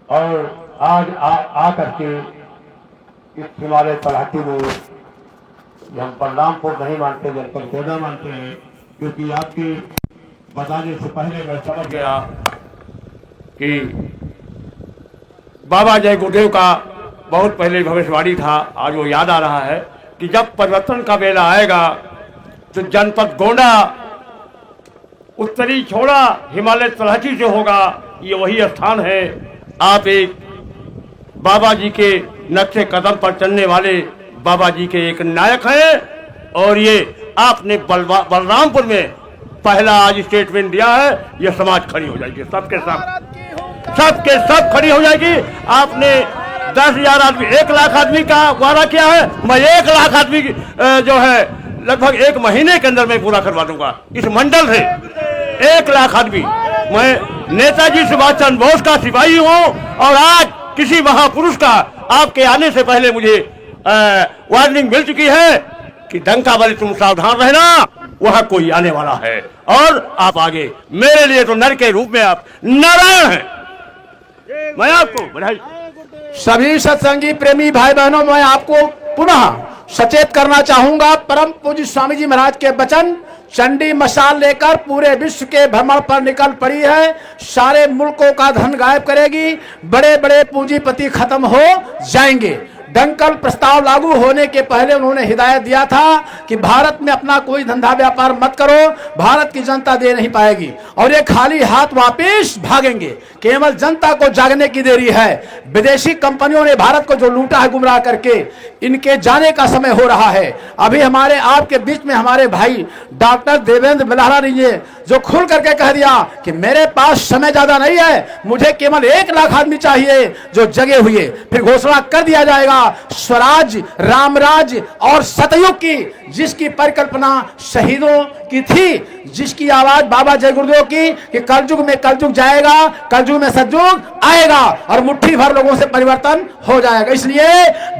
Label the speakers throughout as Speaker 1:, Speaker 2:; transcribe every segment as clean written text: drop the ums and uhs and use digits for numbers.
Speaker 1: और आज आ करके इस हिमालय तलहटी में हम बलरामपुर नहीं मानते, जनपद गोंडा मानते हैं, क्योंकि आपके बताने से पहले मैं समझ गया कि बाबा जय गुरुदेव का बहुत पहले भविष्यवाणी था। आज वो याद आ रहा है कि जब परिवर्तन का बेला आएगा तो जनपद गोंडा उत्तरी छोड़ा हिमालय तलहटी जो होगा, ये वही स्थान है। आप एक बाबा जी के नक्शे कदम पर चलने वाले बाबा जी के एक नायक हैं और ये आपने बलरामपुर में पहला आज स्टेटमेंट दिया है। ये समाज खड़ी हो जाएगी, सबके सब खड़ी हो जाएगी। आपने 10,000 आदमी 1 लाख आदमी का वादा किया है, मैं 1 लाख आदमी जो है लगभग 1 महीने के अंदर मैं पूरा करवा दूंगा। इस मंडल से 1 लाख आदमी। मैं नेताजी सुभाष चंद्र बोस का सिपाही हूँ और आज किसी महापुरुष का आपके आने से पहले मुझे वार्निंग मिल चुकी है कि डंका वाले तुम सावधान रहना, वहां कोई आने वाला है और आप आगे। मेरे लिए तो नर के रूप में आप नारायण हैं। मैं आपको बधाई।
Speaker 2: सभी सत्संगी प्रेमी भाई बहनों, मैं आपको पुनः सचेत करना चाहूंगा। परम पूज्य स्वामी जी महाराज के वचन, चंडी मशाल लेकर पूरे विश्व के भ्रमण पर निकल पड़ी है, सारे मुल्कों का धन गायब करेगी, बड़े बड़े पूंजीपति खत्म हो जाएंगे। डंकल प्रस्ताव लागू होने के पहले उन्होंने हिदायत दिया था कि भारत में अपना कोई धंधा व्यापार मत करो, भारत की जनता दे नहीं पाएगी और ये खाली हाथ वापस भागेंगे। केवल जनता को जागने की देरी है। विदेशी कंपनियों ने भारत को जो लूटा है गुमराह करके, इनके जाने का समय हो रहा है। अभी हमारे आपके बीच में हमारे भाई डॉक्टर देवेंद्र मल्हारा जी जो खुल करके कह दिया कि मेरे पास समय ज्यादा नहीं है, मुझे केवल 1 लाख आदमी चाहिए जो जगे हुए। फिर घोषणा कर दिया जाएगा स्वराज, रामराज और सतयुग की, जिसकी परिकल्पना शहीदों की थी, जिसकी आवाज बाबा जय गुरुदेव की कि कलयुग में कलयुग जाएगा, कलयुग में सतयुग आएगा और मुट्ठी भर लोगों से परिवर्तन हो जाएगा। इसलिए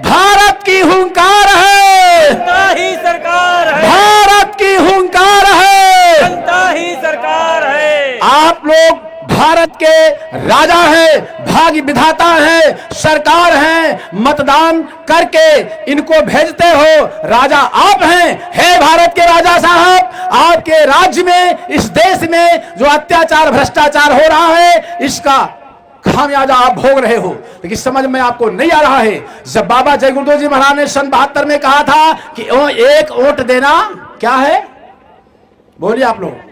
Speaker 2: भारत की हुंकार है,
Speaker 3: जनता ही सरकार है,
Speaker 2: भारत की हुंकार है,
Speaker 3: जनता ही सरकार है।
Speaker 2: आप लोग भारत के राजा हैं, भाग्य विधाता हैं, सरकार हैं, मतदान करके इनको भेजते हो। राजा आप हैं, हे भारत के राजा साहब। आपके राज्य में, इस देश में जो अत्याचार भ्रष्टाचार हो रहा है, इसका खामियाजा आप भोग रहे हो, लेकिन समझ में आपको नहीं आ रहा है। जब बाबा जय गुरुदेव जी महाराज ने सन 72 में कहा था कि 1 वोट देना क्या है, बोलिए आप लोग,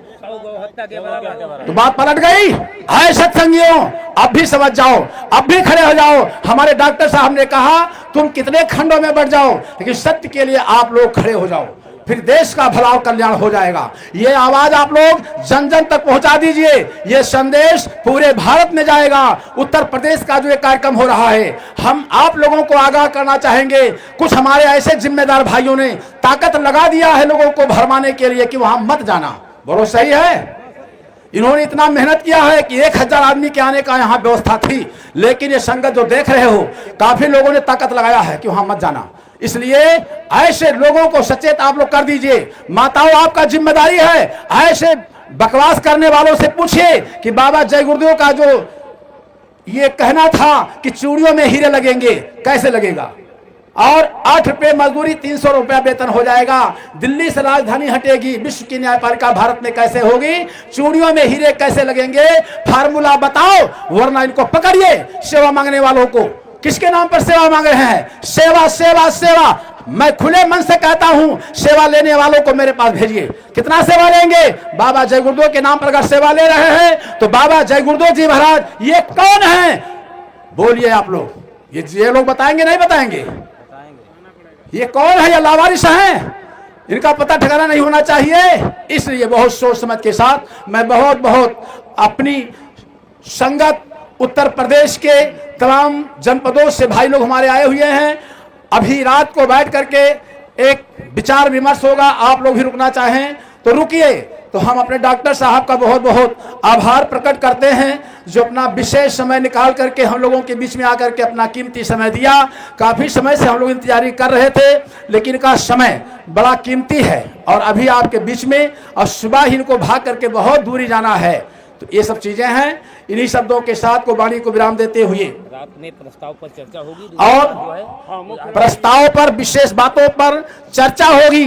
Speaker 2: तो बात पलट गई। है सत्संगियों, अब भी समझ जाओ, अब भी खड़े हो जाओ। हमारे डॉक्टर साहब ने कहा तुम कितने खंडों में बढ़ जाओ, लेकिन सत्य के लिए आप लोग खड़े हो जाओ, फिर देश का भला और कल्याण हो जाएगा। ये आवाज आप लोग जन जन तक पहुंचा दीजिए। ये संदेश पूरे भारत में जाएगा। उत्तर प्रदेश का जो ये कार्यक्रम हो रहा है, हम आप लोगों को आगाह करना चाहेंगे। कुछ हमारे ऐसे जिम्मेदार भाइयों ने ताकत लगा दिया है लोगों को भरमाने के लिए कि वहां मत जाना। बोलो सही है? इन्होंने इतना मेहनत किया है कि 1000 आदमी के आने का यहाँ व्यवस्था थी, लेकिन ये संगत जो देख रहे हो, काफी लोगों ने ताकत लगाया है कि वहां मत जाना। इसलिए ऐसे लोगों को सचेत आप लोग कर दीजिए। माताओं, आपका जिम्मेदारी है। ऐसे बकवास करने वालों से पूछिए कि बाबा जय गुरुदेव का जो ये कहना था कि चूड़ियों में हीरे लगेंगे, कैसे लगेगा? और 8 रुपए मजदूरी, 300 रुपया वेतन हो जाएगा। दिल्ली से राजधानी हटेगी, विश्व की न्यायपालिका भारत में कैसे होगी? चूड़ियों में हीरे कैसे लगेंगे? फार्मूला बताओ, वरना इनको पकड़िए। सेवा मांगने वालों को किसके नाम पर सेवा मांग रहे हैं? सेवा सेवा सेवा। मैं खुले मन से कहता हूं, सेवा लेने वालों को मेरे पास भेजिए। कितना सेवा लेंगे? बाबा जय गुरुदेव के नाम पर अगर सेवा ले रहे हैं तो बाबा जय गुरुदेव जी महाराज ये कौन है? बोलिए आप लोग। ये लोग बताएंगे नहीं बताएंगे? ये कौन है? ये लावारिस हैं, इनका पता ठिकाना नहीं होना चाहिए। इसलिए बहुत सोच समझ के साथ मैं बहुत अपनी संगत उत्तर प्रदेश के तमाम जनपदों से भाई लोग हमारे आए हुए हैं। अभी रात को बैठ करके एक विचार विमर्श होगा। आप लोग भी रुकना चाहें तो रुकिए। तो हम अपने डॉक्टर साहब का बहुत आभार प्रकट करते हैं, जो अपना विशेष समय निकाल करके हम लोगों के बीच में आकर के अपना कीमती समय दिया। काफ़ी समय से हम लोग इंतजारी कर रहे थे, लेकिन इनका समय बड़ा कीमती है और अभी आपके बीच में, और सुबह ही इनको भाग करके बहुत दूरी जाना है। तो ये सब चीजें हैं। इन्हीं शब्दों के साथ को वाणी को विराम देते हुए
Speaker 3: रात में प्रस्ताव पर चर्चा होगी
Speaker 2: और प्रस्ताव पर विशेष बातों पर चर्चा होगी।